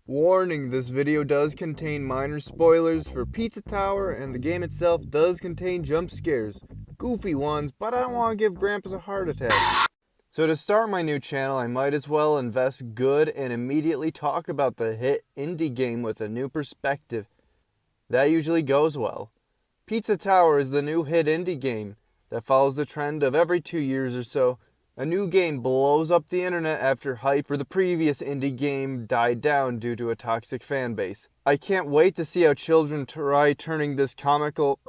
Warning, this video does contain minor spoilers for Pizza Tower, and the game itself does contain jump scares. Goofy ones, but I don't want to give Grandpas a heart attack. So to start my new channel, I might as well invest good and immediately talk about the hit indie game with a new perspective. That usually goes well. Pizza Tower is the new hit indie game that follows the trend of every 2 years or so. A new game blows up the internet after hype for the previous indie game died down due to a toxic fan base. I can't wait to see how children try turning this comical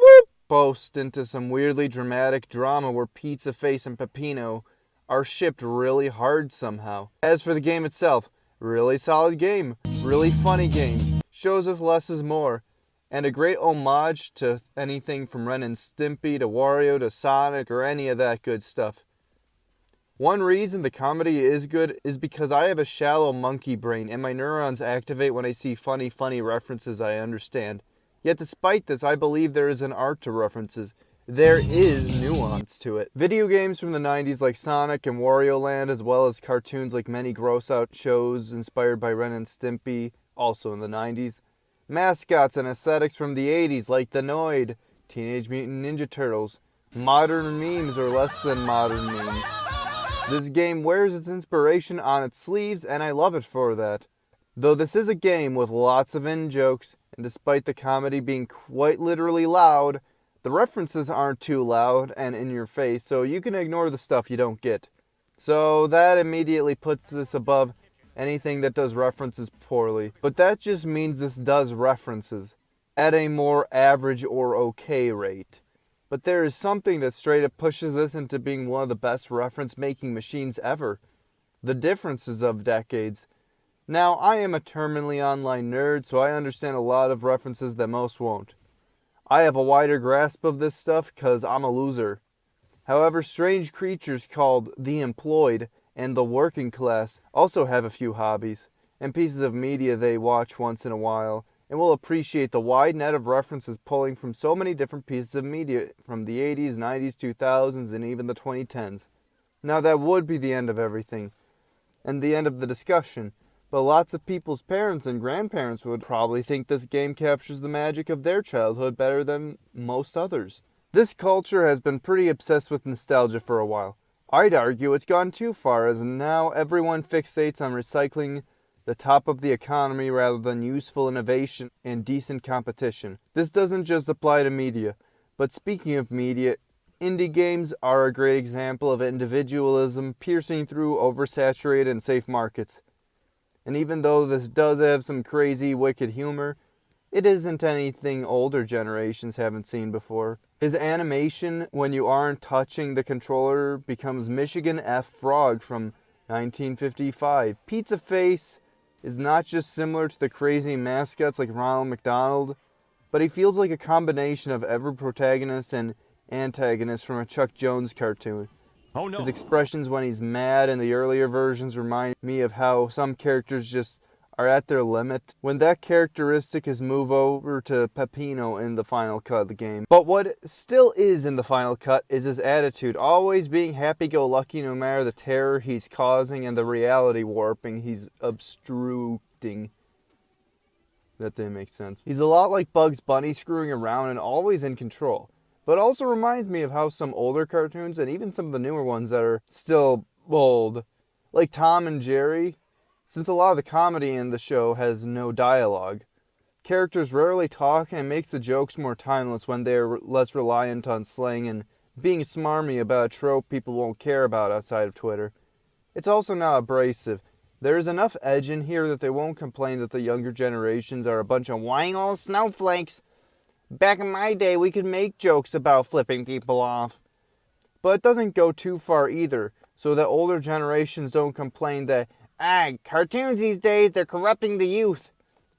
boast into some weirdly dramatic drama where Pizza Face and Peppino are shipped really hard somehow. As for the game itself, really solid game, really funny game, shows us less is more, and a great homage to anything from Ren and Stimpy to Wario to Sonic or any of that good stuff. One reason the comedy is good is because I have a shallow monkey brain and my neurons activate when I see funny references I understand. Yet despite this, I believe there is an art to references. There is nuance to it. Video games from the 90s like Sonic and Wario Land, as well as cartoons like many gross-out shows inspired by Ren and Stimpy, also in the 90s. Mascots and aesthetics from the 80s like the Noid, Teenage Mutant Ninja Turtles. Modern memes or less than modern memes. This game wears its inspiration on its sleeves, and I love it for that. Though this is a game with lots of in-jokes, and despite the comedy being quite literally loud, the references aren't too loud and in your face, so you can ignore the stuff you don't get. So that immediately puts this above anything that does references poorly. But that just means this does references at a more average or okay rate. But there is something that straight up pushes this into being one of the best reference-making machines ever. The differences of decades. Now, I am a terminally online nerd, so I understand a lot of references that most won't. I have a wider grasp of this stuff because I'm a loser. However, strange creatures called the employed and the working class also have a few hobbies, and pieces of media they watch once in a while, and will appreciate the wide net of references pulling from so many different pieces of media from the 80s, 90s, 2000s, and even the 2010s. Now that would be the end of everything, and the end of the discussion, but lots of people's parents and grandparents would probably think this game captures the magic of their childhood better than most others. This culture has been pretty obsessed with nostalgia for a while. I'd argue it's gone too far, as now everyone fixates on recycling the top of the economy rather than useful innovation and decent competition. This doesn't just apply to media, but speaking of media, indie games are a great example of individualism piercing through oversaturated and safe markets. And even though this does have some crazy, wicked humor, it isn't anything older generations haven't seen before. His animation when you aren't touching the controller becomes Michigan F. Frog from 1955. Pizza Face is not just similar to the crazy mascots like Ronald McDonald, but he feels like a combination of every protagonist and antagonist from a Chuck Jones cartoon. Oh no. His expressions when he's mad in the earlier versions remind me of how some characters just are at their limit, when that characteristic is moved over to Peppino in the final cut of the game. But what still is in the final cut is his attitude, always being happy-go-lucky no matter the terror he's causing and the reality warping he's obstructing. That didn't make sense. He's a lot like Bugs Bunny, screwing around and always in control. But also reminds me of how some older cartoons, and even some of the newer ones that are still old, like Tom and Jerry, since a lot of the comedy in the show has no dialogue. Characters rarely talk, and makes the jokes more timeless when they are less reliant on slang and being smarmy about a trope people won't care about outside of Twitter. It's also not abrasive. There is enough edge in here that they won't complain that the younger generations are a bunch of whiny old snowflakes. Back in my day, we could make jokes about flipping people off. But it doesn't go too far either, so that older generations don't complain that cartoons these days, they're corrupting the youth.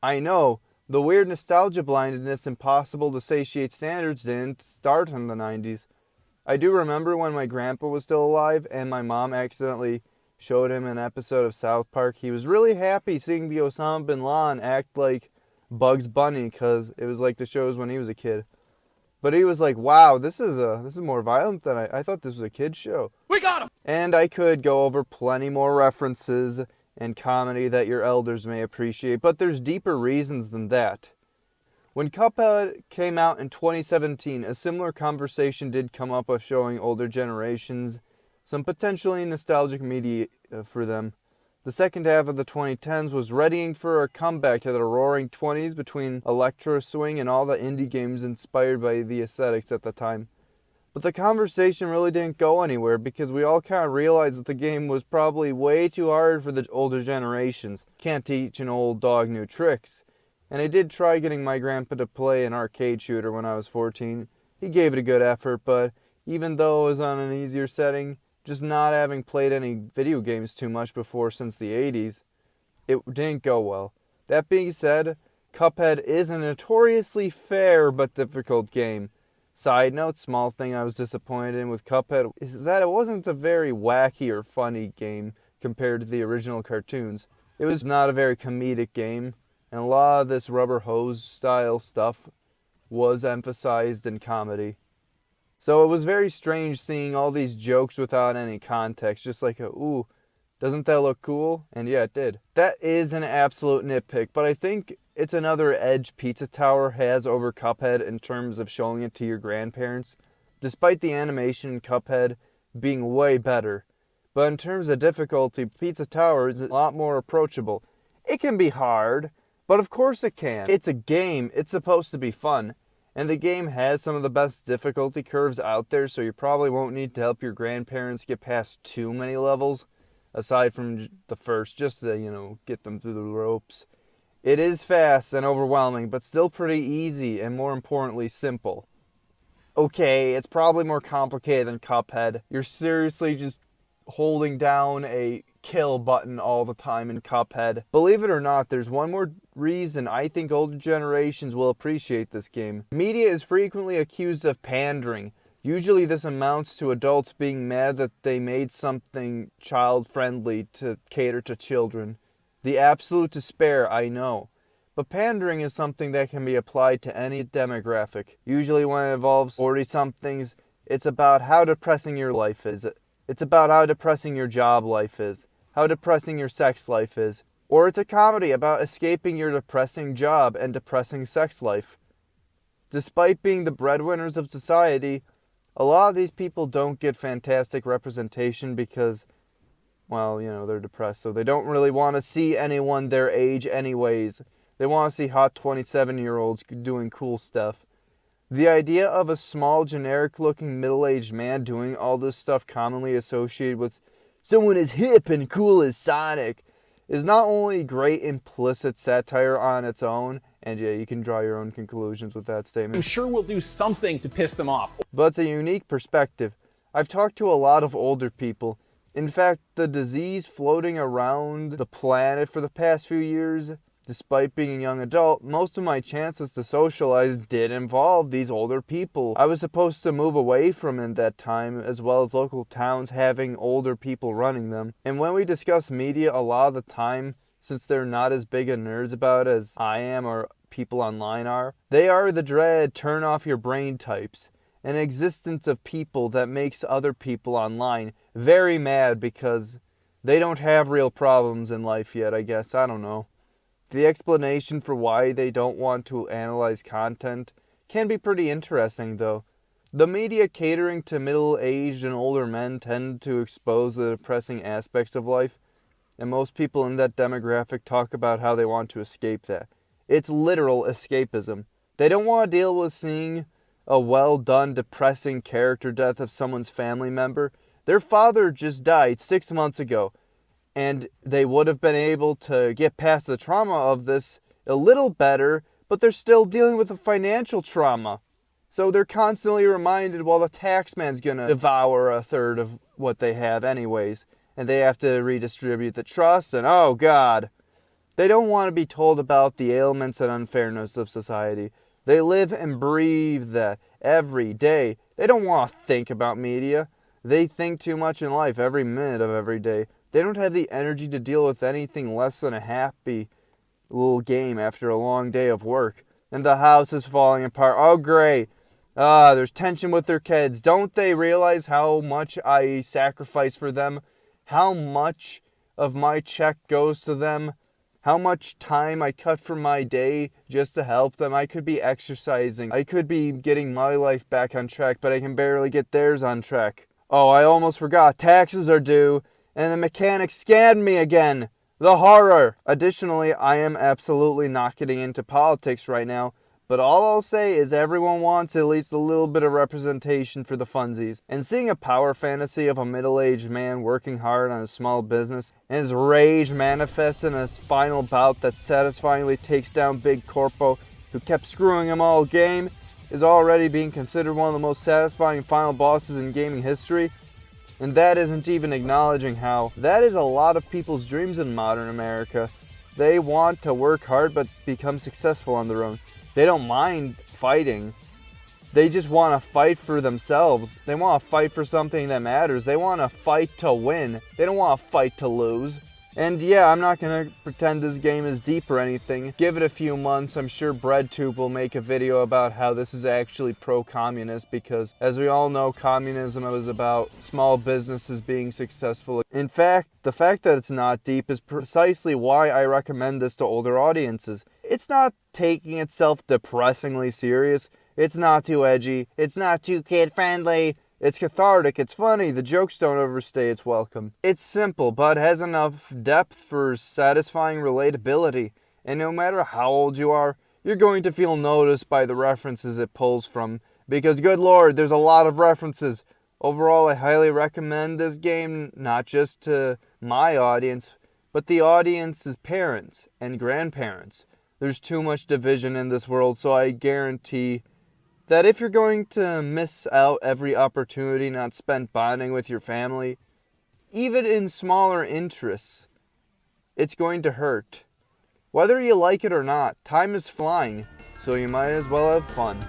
I know, the weird nostalgia blindness impossible to satiate standards didn't start in the 90s. I do remember when my grandpa was still alive and my mom accidentally showed him an episode of South Park. He was really happy seeing the Osama bin Laden act like Bugs Bunny because it was like the shows when he was a kid. But he was like, wow, this is more violent than I thought this was a kid's show. We got him! And I could go over plenty more references and comedy that your elders may appreciate, but there's deeper reasons than that. When Cuphead came out in 2017, a similar conversation did come up of showing older generations some potentially nostalgic media for them. The second half of the 2010s was readying for a comeback to the roaring 20s between electro swing and all the indie games inspired by the aesthetics at the time. But the conversation really didn't go anywhere because we all kind of realized that the game was probably way too hard for the older generations. Can't teach an old dog new tricks. And I did try getting my grandpa to play an arcade shooter when I was 14. He gave it a good effort, but even though it was on an easier setting, just not having played any video games too much before since the 80s, it didn't go well. That being said, Cuphead is a notoriously fair but difficult game. Side note, small thing I was disappointed in with Cuphead is that it wasn't a very wacky or funny game compared to the original cartoons. It was not a very comedic game, and a lot of this rubber hose style stuff was emphasized in comedy. So it was very strange seeing all these jokes without any context, just like ooh, doesn't that look cool? And yeah, it did. That is an absolute nitpick, but I think it's another edge Pizza Tower has over Cuphead in terms of showing it to your grandparents, despite the animation in Cuphead being way better. But in terms of difficulty, Pizza Tower is a lot more approachable. It can be hard, but of course it can. It's a game, it's supposed to be fun. And the game has some of the best difficulty curves out there, so you probably won't need to help your grandparents get past too many levels, aside from the first, just to, get them through the ropes. It is fast and overwhelming, but still pretty easy and more importantly, simple. Okay, it's probably more complicated than Cuphead. You're seriously just holding down a kill button all the time in Cuphead. Believe it or not, there's one more reason I think older generations will appreciate this game. Media is frequently accused of pandering. Usually this amounts to adults being mad that they made something child-friendly to cater to children. The absolute despair, I know. But pandering is something that can be applied to any demographic. Usually when it involves 40-somethings, it's about how depressing your life is. It's about how depressing your job life is, how depressing your sex life is. Or it's a comedy about escaping your depressing job and depressing sex life. Despite being the breadwinners of society, a lot of these people don't get fantastic representation because, well, they're depressed, so they don't really want to see anyone their age anyways. They want to see hot 27-year-olds doing cool stuff. The idea of a small, generic-looking middle-aged man doing all this stuff commonly associated with someone as hip and cool as Sonic is not only great implicit satire on its own, and yeah, you can draw your own conclusions with that statement. I'm sure we'll do something to piss them off. But it's a unique perspective. I've talked to a lot of older people. In fact, the disease floating around the planet for the past few years, despite being a young adult, most of my chances to socialize did involve these older people. I was supposed to move away from it that time, as well as local towns having older people running them. And when we discuss media a lot of the time, since they're not as big a nerds about it as I am or people online are, they are the dread turn off your brain types. An existence of people that makes other people online very mad because they don't have real problems in life yet, I guess. I don't know. The explanation for why they don't want to analyze content can be pretty interesting, though. The media catering to middle-aged and older men tend to expose the depressing aspects of life, and most people in that demographic talk about how they want to escape that. It's literal escapism. They don't want to deal with seeing a well-done, depressing character death of someone's family member. Their father just died 6 months ago, and they would have been able to get past the trauma of this a little better, but they're still dealing with the financial trauma. So they're constantly reminded, well, the tax man's gonna devour a third of what they have anyways, and they have to redistribute the trust, and oh god. They don't want to be told about the ailments and unfairness of society. They live and breathe that every day. They don't want to think about media. They think too much in life every minute of every day. They don't have the energy to deal with anything less than a happy little game after a long day of work. And the house is falling apart. Oh, great. There's tension with their kids. Don't they realize how much I sacrifice for them? How much of my check goes to them, how much time I cut from my day just to help them. I could be exercising, I could be getting my life back on track, but I can barely get theirs on track. Oh, I almost forgot, taxes are due, and the mechanic scammed me again. The horror! Additionally, I am absolutely not getting into politics right now, but all I'll say is everyone wants at least a little bit of representation for the funsies. And seeing a power fantasy of a middle-aged man working hard on a small business and his rage manifests in a final bout that satisfyingly takes down Big Corpo, who kept screwing him all game, is already being considered one of the most satisfying final bosses in gaming history. And that isn't even acknowledging how that is a lot of people's dreams in modern America. They want to work hard but become successful on their own. They don't mind fighting. They just want to fight for themselves. They want to fight for something that matters. They want to fight to win. They don't want to fight to lose. And yeah, I'm not going to pretend this game is deep or anything. Give it a few months. I'm sure BreadTube will make a video about how this is actually pro-communist, because as we all know, communism is about small businesses being successful. In fact, the fact that it's not deep is precisely why I recommend this to older audiences. It's not taking itself depressingly serious. It's not too edgy. It's not too kid-friendly. It's cathartic, it's funny, the jokes don't overstay its welcome. It's simple, but has enough depth for satisfying relatability. And no matter how old you are, you're going to feel noticed by the references it pulls from. Because good lord, there's a lot of references. Overall, I highly recommend this game, not just to my audience, but the audience's parents and grandparents. There's too much division in this world, so I guarantee that if you're going to miss out every opportunity not spent bonding with your family, even in smaller interests, it's going to hurt. Whether you like it or not, time is flying, so you might as well have fun.